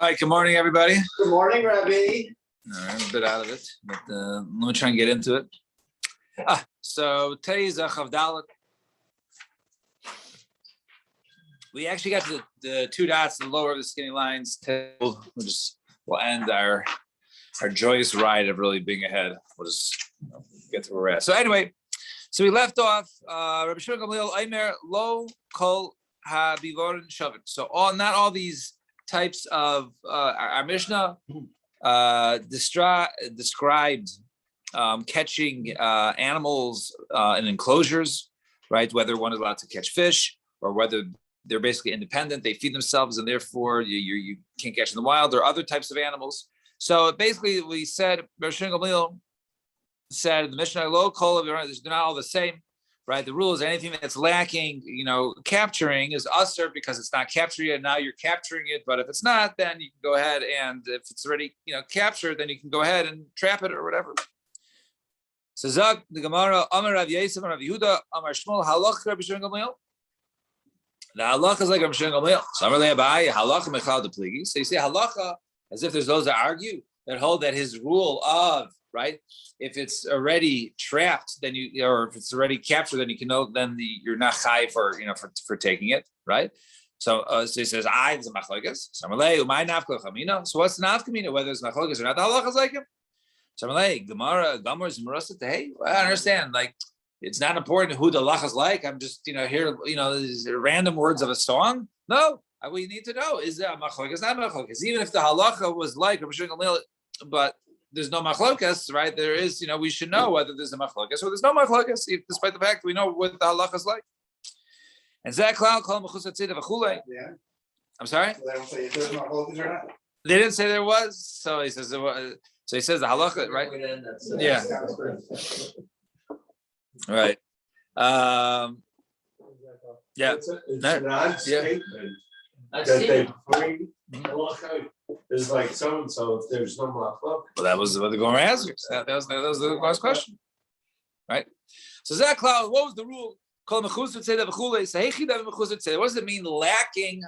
All right, good morning, everybody. Good morning, Rabbi. All right, I'm a bit out of it, but let me try and get into it. So today's Chavdalet. We actually got to the two dots, the lower of the skinny lines. We'll end our joyous ride of really being ahead. We'll just get to where we're at. So anyway, so we left off. Rabbi Shimon Gamliel Aimer Lo Kol HaBivorin Shavit. So not all these types of our Mishnah described catching animals in enclosures, right? Whether one is allowed to catch fish or whether they're basically independent, they feed themselves, and therefore you can't catch in the wild, or other types of animals. So basically, we said Rabbi Shimon Gamliel said the Mishnah Lo Kol, they're not all the same. Right, the rule is anything that's lacking, capturing is usher because it's not capturing it. Now you're capturing it, but if it's not, then you can go ahead, and if it's already, captured, then you can go ahead and trap it or whatever. So Zag the Gemara, Amar Rav Yosef, Rav Yehuda, Amar Shmuel, Halach Rabbi Shimon Gamliel. The halacha is like Rabbi Shimon Gamliel. So Amar Le'abai, Halacha Mechal de Pligi. So you say halacha as if there's those that argue that hold that his rule of right. If it's already trapped, then or if it's already captured, then you can know. Then you're not chai for taking it, right? So he says, "I is a machlokas." So what's the nafkamina? Whether it's machlokas or not, the halacha is like him. So Gemara is marusat. Hey, I understand. Like it's not important who the halacha is like. I'm just here. These random words of a song. No, we need to know is that machlokas, not machlokas. Even if the halacha was like Rabbi Shimon Gamliel, but there's no machlokas, right? There is, we should know whether there's a machlokas or there's no machlokas, despite the fact we know what the halacha is like. And Zach Cloud called mechusat tzeda v'chulei. Yeah. I'm sorry. So they don't say if there's machlokas or not. They didn't say there was. So he says. So he says the halacha, right? Yeah. Right. Yeah. It's an odd statement that they bring halacha. Is like so and so if there's no machlokas. Well, that was what the Gemara answers. That was the last question, right? So Zach Cloud, what was the rule? What does it mean? Lacking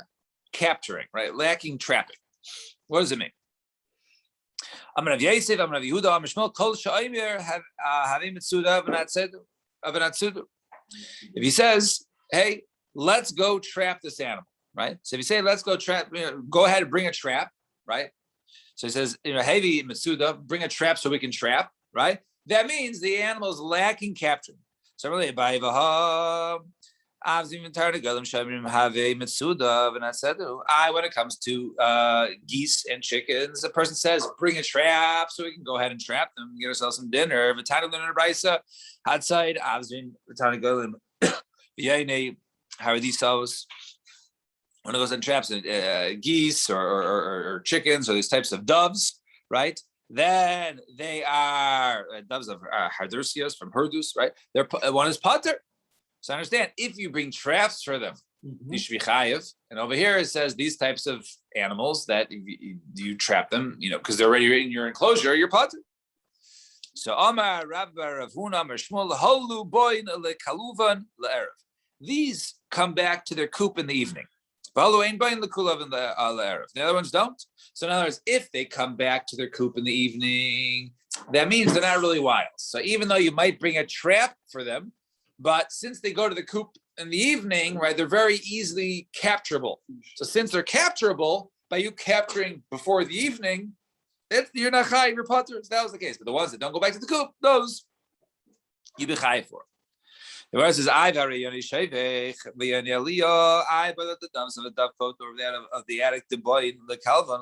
capturing, right? Lacking trapping. What does it mean? I'm Rav Yosef, I'm Rav Yehuda, I'm Shmuel. Kol she'omer havim mitzuda v'natzuda. If he says, "Hey, let's go trap this animal," right? So if you say, "Let's go trap," go ahead and bring a trap. Right, so he says, heavy Mitsuda, bring a trap so we can trap. Right, that means the animal is lacking capturing. So really, when it comes to geese and chickens, the person says, "Bring a trap so we can go ahead and trap them, get ourselves some dinner." Outside, how are these sauce? When it goes and traps geese or chickens or these types of doves, right? Then they are doves of Hardursios from Herdus, right? One is pater. So understand, if you bring traps for them, you should be chayiv. And over here it says these types of animals that you trap them, because they're already in your enclosure, you're pater. So Amar Rav Huna Amar Shmuel Holu Boin LeKaluvan LeErev. These come back to their coop in the evening. The other ones don't. So in other words, if they come back to their coop in the evening, that means they're not really wild. So even though you might bring a trap for them, but since they go to the coop in the evening, right, they're very easily capturable. So since they're capturable, by you capturing before the evening, you're not chayiv, you're pater. So that was the case. But the ones that don't go back to the coop, those you be chayiv for. The verse is I very Yoni Shevech, Yoni Aliyah, I but the doves of a dovecote or that of the attic, the boy, the Calvin,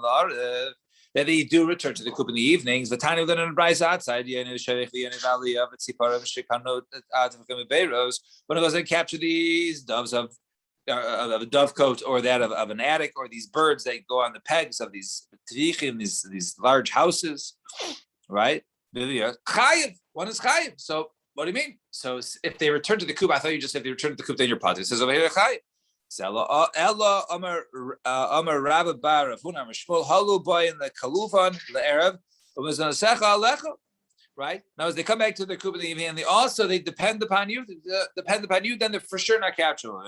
that they do return to the coop in the evenings. The tiny little and rise outside, Yoni Shevech, Yoni Aliyah, but Sipar of Shikano out of Beros, when it goes and capture these doves of a dovecote or that of an attic, or these birds that go on the pegs of these tvichim, these large houses, right? Chayiv, one is chayiv. So what do you mean? So if they return to the coop, I thought you just said if they return to the coop, then you're pater. It says over here, Chai. Ella Amar Rabba Bar of Huna Shmuel Halu Boy in the Kalufan the Arab. right? Now, as they come back to their coop in the evening, and they depend upon you. Then they're for sure not capturing. But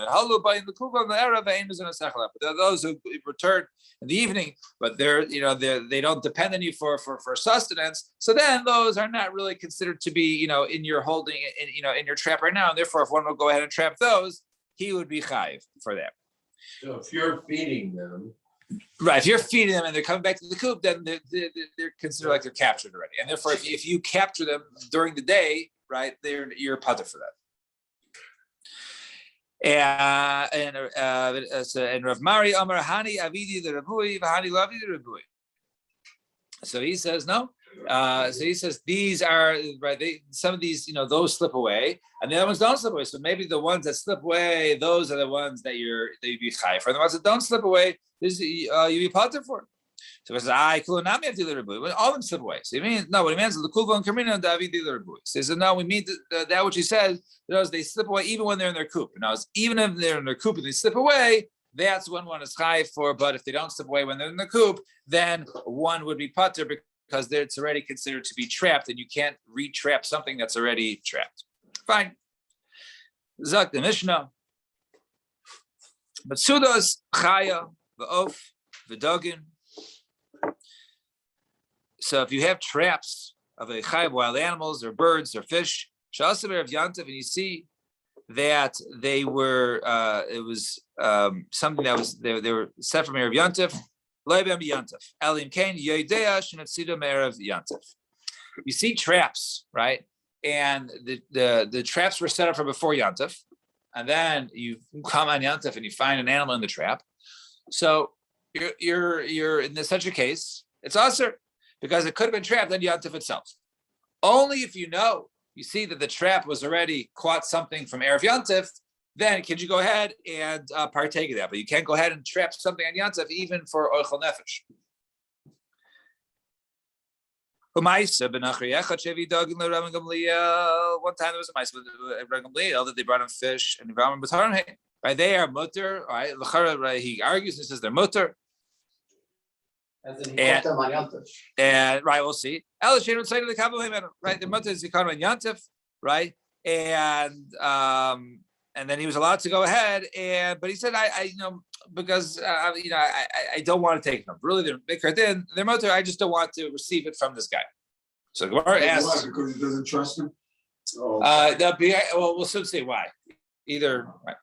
there are those who return in the evening, but they don't depend on you for sustenance. So then those are not really considered to be in your holding in your trap right now. And therefore, if one will go ahead and trap those, he would be chayiv for that. So if you're feeding them. Right, if you're feeding them and they're coming back to the coop, then they're considered like they're captured already, and therefore, if you capture them during the day, right, you're putter for that. And Rav Mari Amar Hani Avidi the Rabui V'Hani Lavi the Rabui. So he says no. So he says these are right. Some of these, those slip away, and the other ones don't slip away. So maybe the ones that slip away, those are the ones that you'd be chai for. The ones that don't slip away, you be potter for. So he says, kulanami have the rabui. All of them slip away. So he means no. What he means is the kulva and kamina and David the rabui. So he says no. We mean that which he says. They slip away even when they're in their coop. Now, even if they're in their coop and they slip away, that's when one is chai for. But if they don't slip away when they're in the coop, then one would be potter because it's already considered to be trapped, and you can't re-trap something that's already trapped. Fine. Zak the Mishnah. But sudas chaya v'of v'dogin. So if you have traps of a chaya of wild animals or birds or fish, shasaber of yantav, and you see that they were, it was something that was they were set from Erev Yantav. You see traps, right? And the traps were set up from before Yantav, and then you come on Yantav and you find an animal in the trap. So you're in such a case, it's usher because it could have been trapped on Yantav itself. Only if you see that the trap was already caught something from Erev Yantav, then can you go ahead and partake of that? But you can't go ahead and trap something on Yantav even for Oichel Nefesh. One time there was a mice with Rabbi Gamliel that they brought him fish and right? They are mutter, right? Right? He argues and says they're mutter. And right, we'll see. Right, the mutter is Zikaron and Yantav, right? And then he was allowed to go ahead, but he said, because I don't want to take them. Really, they're motor. I just don't want to receive it from this guy. So Gemara asks because he doesn't trust him. Well, we'll soon see why. Either. Right.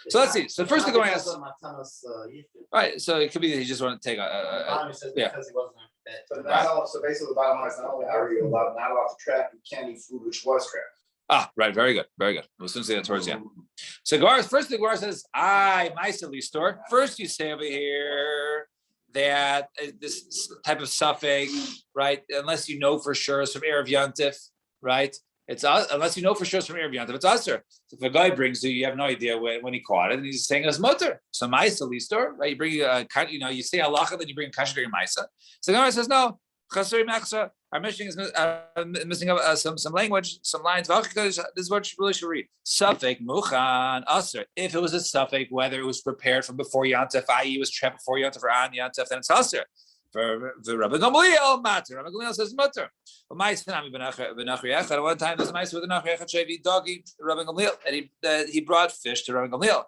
So let's see. So first, the Gemara asks. Right. So it could be that he just wanted to take yeah. So basically, the bottom line is not only are you not allowed to trap, you can't eat food which was trapped. Right. Very good. Very good. We'll soon see that towards the end. So Gemara, first the Gemara says, my silly store. First you say over here that this type of suffix, right? Unless you know for sure it's from Erev Yantif, right? It's unless you know for sure it's from Erev Yantif, it's usher. So if a guy brings you have no idea when he caught it, and he's saying it's mutter. So my silly store, right? You bring you say halacha, then you bring kasher during Maisa. So Gemara says no. Our mission is missing some language, some lines. This is what you really should read. Suffix muchan aser. If it was a suffix, whether it was prepared from before Yantef, i.e., was trapped before Yantef or on Yantef, then it's aser. For the Rabbi Gamliel, matter. Rabbi Gamliel says matter. One time there's a mice with a nachri echad doggy. Rabbi Gamliel, and he brought fish to Rabbi Gamliel,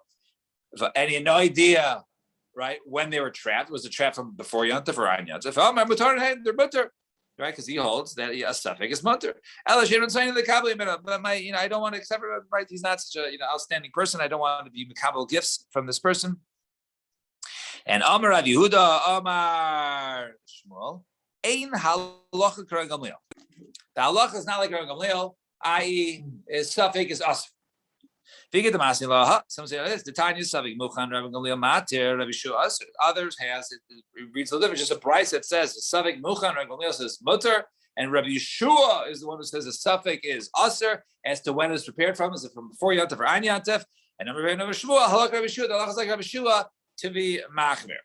and he had no idea. Right, when they were trapped, was it trapped from before Yantef or on Yantef? Oh, my mutar, they're mutar, right? Because he holds that a suffix is mutar. But I don't want to accept it. Right, he's not such a outstanding person. I don't want to be makabel gifts from this person. And Amar Rav Yehuda, Amar Shmuel, ein halacha k'Rav Gamliel. The halacha is not like Rav Gamliel, i.e., his suffix is asr. Some say this. The Tanya Savik Muchan Rabbi Gamliel Matir Rabbi Shua. Others has it reads a little different. Just a price that says Savik Muchan Rabbi Gamliel says Mutter, and Rabbi Yeshua is the one who says the suffix is Aser as to when it's prepared from. Is it from before Yantef or An Yantef? And Rabbi Shua halak Rabbi Shua. The halach is like Rabbi Shua to be machmir.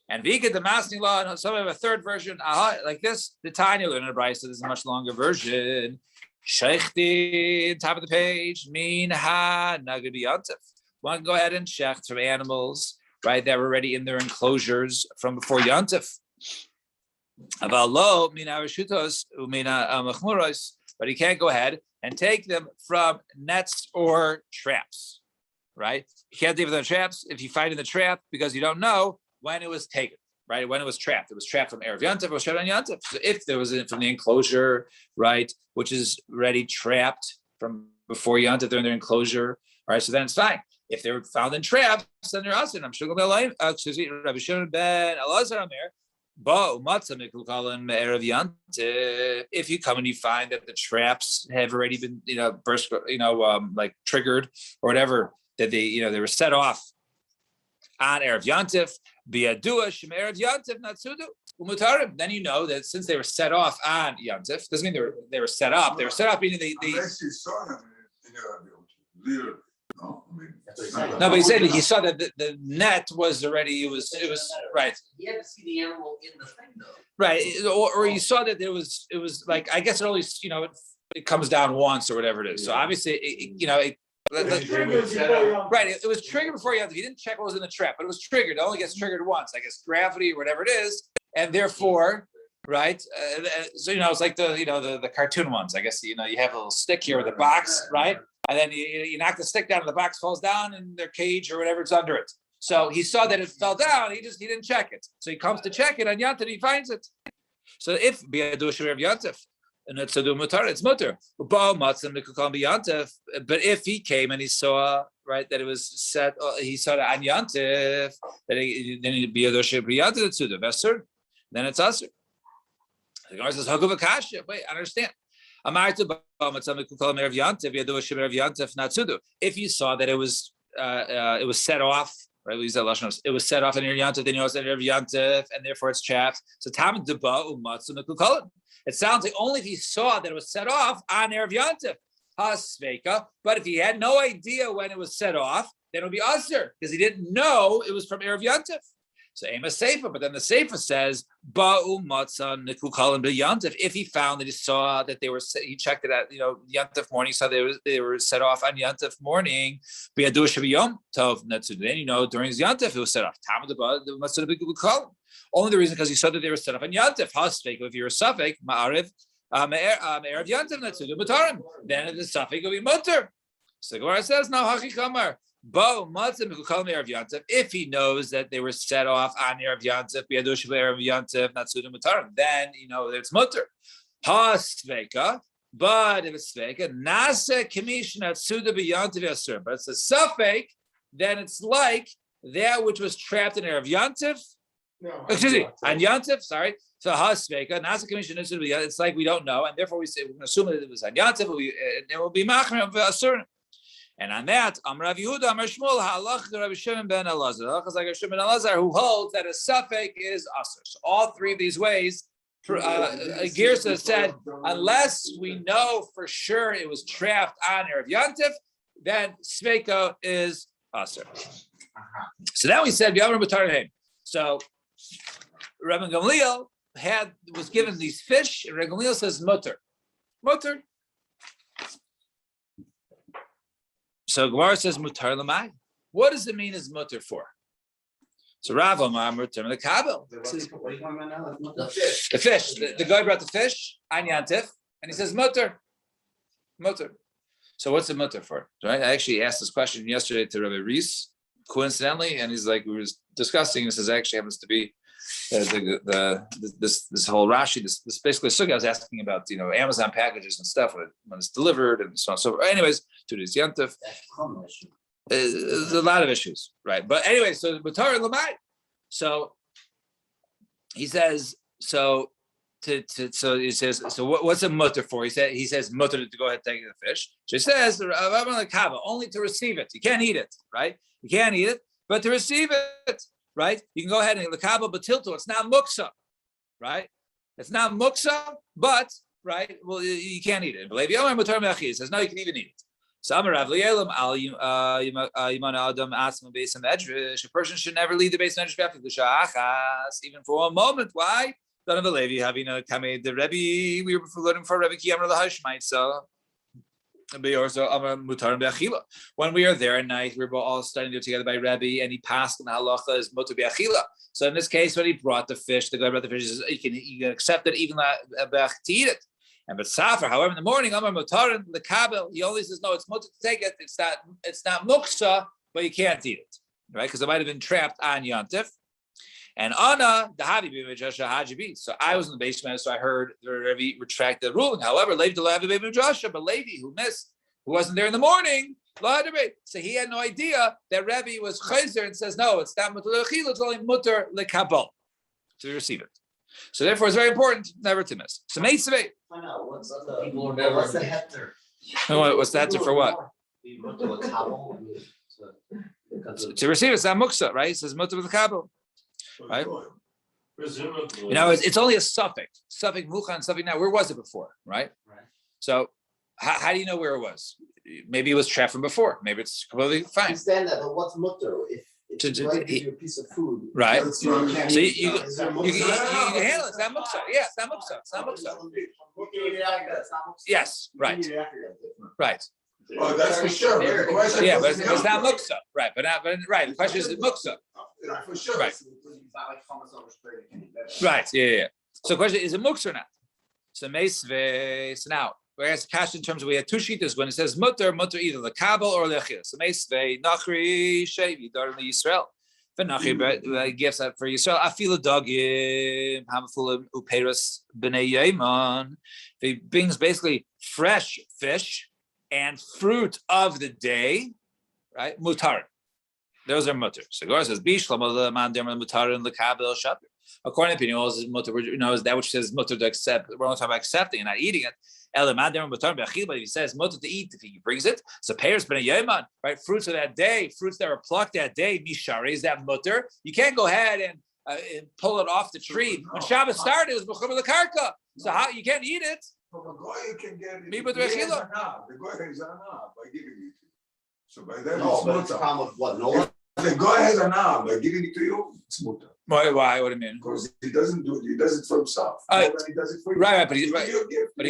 And Vika the Masni law and some of a third version like this. The Tanya learned in a price. So this is a much longer version. Sheichti, top of the page, min ha nagadi yantif. One go ahead and shecht from animals, right, that were already in their enclosures from before yantif. Avalo min arishutos umina machmuros. but he can't go ahead and take them from nets or traps, right? You can't take them from traps if you find in the trap because you don't know when it was taken, right? When it was trapped. It was trapped from Erev Yantif, it was trapped on Yantif. So if there was from the enclosure, right, which is already trapped from before Yantif, they're in their enclosure, all right, so then it's fine. If they were found in traps, then they're us. And I'm sure Rabbi Shimon ben Elazar on there. If you come and you find that the traps have already been, burst, like triggered or whatever, that they were set off on Erev Yantif, biadua shem Erev Yantif natsudu umutarim. Then you know that since they were set off on Yantif, doesn't mean they were set up. They were set up meaning they. Unless you saw him in your no, but he said he saw that the net was already. It was right. He had to see the animal in the thing though. Right, or you saw that it was like I guess it only it comes down once or whatever it is. So obviously it was triggered before you. He didn't check what was in the trap, but it was triggered. It only gets triggered once. I guess gravity or whatever it is, and therefore, right. So it's like the cartoon ones. I guess you have a little stick here with a box, right? And then you knock the stick down, and the box falls down in their cage or whatever's under it. So he saw that it fell down. He didn't check it. So he comes to check it on Yantif. He finds it. So if biadu shemir of Yantif. And it's a mutar, it's mutar. But if he came and he saw that it was set, he saw it on Yantif, then he'd be a Yantif. Then it's asur. The Gemara says, wait, I understand. If you saw that it was set off, right? We use that lashon. It was set off in your Yantif, then you know it's in your Yantif, and therefore it's chapped. So tam deba umatzah mekukalim. It sounds like only if he saw that it was set off on Erev Yantif, hasveika. But if he had no idea when it was set off, then it would be asur because he didn't know it was from Erev Yantif. So Ema Seifa, but then the Seifa says ba'u matzah nekukalim b'Yantif. If he found that he saw that they were, he checked it at Yantif morning, saw they were set off on Yantif morning. B'yadu shaviyom tov netzu. Then during his Yantif it was set off. Only the reason because he saw that they were set up on Yantif. Hasfek, if you're a suffix, ma'ariv, Erev Yantif netzudu mutarim. Then the suffix will be mutar. So the Gemara says, no, Hachi Kamar. Bo matzim mekukalim Erev Yantif. If he knows that they were set off on Erev Yantif, biyadush Erev Yantif natzudu mutarim, then it's mutar. Hasveka. But if it's sveka, nasa kamish natzudu b'yantiv asur. But it's a suffix, then it's like that which was trapped in Erev Yantif. No, Excuse me, on Yantif, sorry. So hasveka, nasa commission it's like we don't know, and therefore we say we're going to assume that it was on Yantif, it will be machmer of asur. And on that, Rav Yehuda, Amar Shmuel, halach Rabbi Shimon ben Elazar. Halach is like Rabbi Shimon ben Elazar, who holds that a suffix is asur. So all three of these ways, Girsa said, unless we know for sure it was trapped on Erev Yantif, then sveka is asur. So now we said V'yamar b'tarheim. So Rabbi Gamliel was given these fish, and Rabbi Gamliel says mutter. Mutter. So Gemara says mutar l'mai. What does it mean is mutter for? So Rav Amar mutar l'kabel. The fish. The guy brought the fish on Yantif, and he says mutter. Mutter. So what's the mutter for? Right? I actually asked this question yesterday to Rabbi Reese, coincidentally, and he's like, we were discussing. This is actually happens to be this whole Rashi. This basically sugya I was asking about, Amazon packages and stuff when it's delivered and so on. So, anyways, to this Yantif, there's a lot of issues, right? But anyway, so Batar Lamai. So he says, so what's a mutter for? He says mutter to go ahead and take the fish. So he says only to receive it. You can't eat it, right? You can't eat it, but to receive it, right? You can go ahead and lekaba batilto. It's not muksa, right? It's not muksa, but right. Well, you can't eat it. He says no, you can even eat it. So a person should never leave the base of medrash even for one moment. Why? We were learning for Rebbe Kiyam Lahashmite. So when we are there at night, we were all studying together by Rebbe, and he passed on the halacha is mutar be'achila. So in this case, when he brought the fish, the guy brought the fish, he says you can accept it even to eat it. And but Safar, however, in the morning, Amar Mutarin the Kabel, he only says no, it's mutar to take it. It's not muksa, but you can't eat it, right? Because it might have been trapped on Yantif. And Anna the Haji. So I was in the basement, so I heard the Rebbe retract the ruling. However, Levi the Levi but Levi who wasn't there in the morning. So he had no idea that Rebbe was chayzer and says no, it's not mutar lechila, it's only mutar lekabel to receive it. So therefore, it's very important never to miss. So meisvei. I know, what's the heter? What's the heter for what? To receive it's not muksa, right? It says mutar lekabel, right? Presumably. You know, it's only a suffix muchan, suffix now. Where was it before, right? Right. So how do you know where it was? Maybe it was trapped from before. Maybe it's completely I fine. understand that, but what's mutter? If like gives you a piece of food, Right. you So can't you eat can it. Is there handle muksa? it. It's not muksa. Yeah, it's not muksa. It's not muksa. Yes, right, right. Oh, that's for sure. But the question Yeah, is- but it's not muksa, right? But right. The question is muksa, Yeah, for sure. Right. right? Yeah. So the question is it muksa or not? So meisve. So now we're asking cash in terms of we had two shitas when it says mutter either the kabel or the achil. So meisve nachri shevi dar Yisrael. But nachri gifts that for Yisrael. Afilu dagim hamaful uperos b'nei yeman. He brings basically fresh fish and fruit of the day, right? Mutar. Those are mutar. So Gemara says bishlam the man derma mutar and the kabel shaper. According to opinion, is mutar. Is that which says mutar to accept? We're only talking about accepting and not eating it. But if he says mutar to eat, if he brings it, so payers been a yeman, right? Fruits of that day, fruits that were plucked that day, mishari is that mutar. You can't go ahead and pull it off the tree. When Shabbos started, it was b'chum the karka. So how you can't eat it? From a guy you can get it. Me but He has rechila. a knob. The guy has a knob by giving it to you. So by then No, it's but it's a mutter. problem with what? No one. The guy has a knob by giving it to you. It's mutter. Why? What do you mean? Because he doesn't do it. He does it for himself. Right. Nobody does it for you. Right, but he's right. You give- But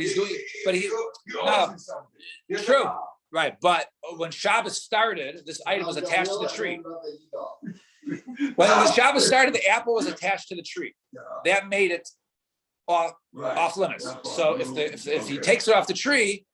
he's doing. But he You no. owe him something. He has a True. knob. right. But when Shabbos started, this item was attached to the tree. When the Shabbos started, the apple was attached to the tree. Yeah. That made it off Right. limits. That's So all. if he Okay. takes it off the tree,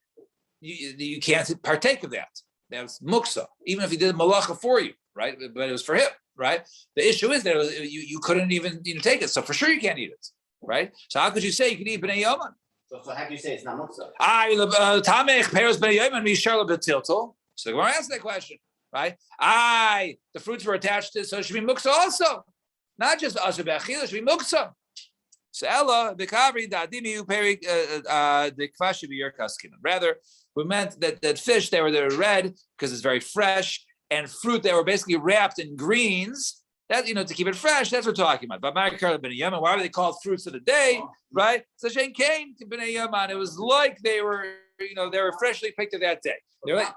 you can't partake of that. That's muksa, even if he did malacha for you, right? But it was for him, right? The issue is that you couldn't even take it, so for sure you can't eat it, right? So how could you say you can eat b'nei yaman? So how can you say it's not muksa? Tamech peros b'nei yaman mishar lebetiltel. So we're asking that question, right? The fruits were attached to it, so it should be muksa also, not just asher be'achila. It should be muksa. So Ella the kavri the adimi uperi the kvashi b'yirkaskinan. Rather, we meant that fish they were red because it's very fresh, and fruit that were basically wrapped in greens. That to keep it fresh. That's what we're talking about. But why are they called fruits of the day, right? So Shane Kane b'nei yaman. It was like they were they were freshly picked that day. They're like,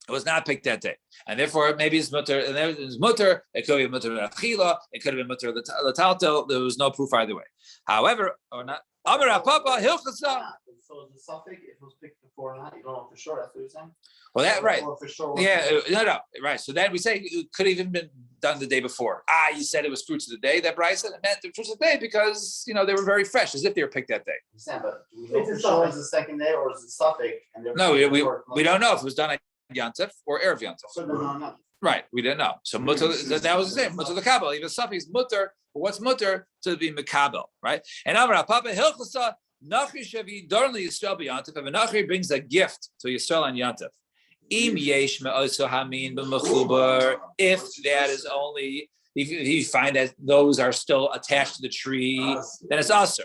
it was not picked that day, and therefore maybe it's mutter. And there is mutter. It could be mutter achila. It could have been mutter lataltel. There was no proof either way. However, or not. Amar Papa Hilchasa. So the suffix, if it was picked before or not, you don't know for sure. That's what you're saying. Well, that right. Or for sure. Yeah, no, right. So then we say it could have even been done the day before. You said it was fruits of the day. That Bryce said it meant the fruits of the day because they were very fresh, as if they were picked that day. But do we know for sure it's the second day or is it suffix? No, we don't know if it was done at Yantif or Erev Yantif. So no. Right, we didn't know. So mutter, that was the same. Mutter the kabel. Even suffix mutter. What's mutter to be mekabel, right? And Amar Papa Hilchasa Nachri Shevi Darnli Yisrael b'Yantif. If a Nachri brings a gift to Yisrael on Yantif, Im yesh me'oso hamin b'mechubar. If that is only if you find that those are still attached to the tree, then it's aser.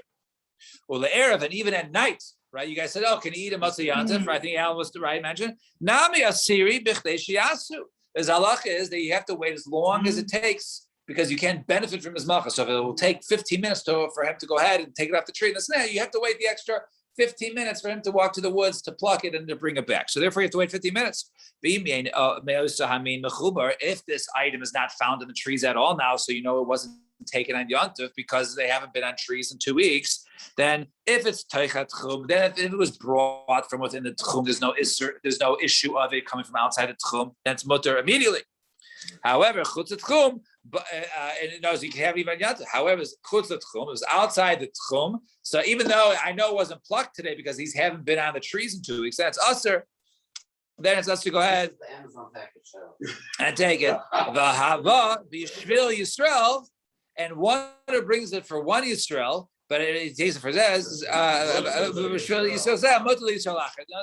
Well, the erev and even at night, right? You guys said, "Oh, can you eat a matzah yantif?" Right? I think Alan was right. Mention nami asiri b'chdei shiyasu. His halacha is that you have to wait as long as it takes because you can't benefit from his malchus. So if it will take 15 minutes for him to go ahead and take it off the tree and the snare, you have to wait the extra 15 minutes for him to walk to the woods to pluck it and to bring it back. So therefore, you have to wait 15 minutes. If this item is not found in the trees at all now, so it wasn't taken on Yontif because they haven't been on trees in 2 weeks, then if it's teichat tchum, then if it was brought from within the tchum, there's no issue of it coming from outside the tchum, then it's mutter immediately. However, chutz tchum, but and it knows you can have even yanta. However, it's chutz l'tchum. It was outside the tchum. So even though I know it wasn't plucked today because these haven't been on the trees in 2 weeks, that's usher. Then it's us to go ahead The Amazon package. and take it. V'hava b'shvil Yisrael, and one who brings it for one Yisrael, but it takes it for this.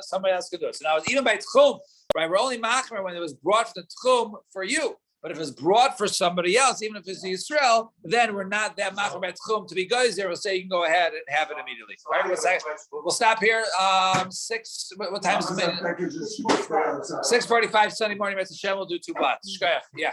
Somebody else can do it. So now, even by tchum, right? We're only machmer when it was brought from the tchum for you. But if it's brought for somebody else, even if it's Yisrael, then we're not that machmer by tchum to be geyser. We'll say you can go ahead and have it immediately. All right, we'll stop here. 6. What time is it? 6:45 Sunday morning. We'll do 2 blocks. Yeah.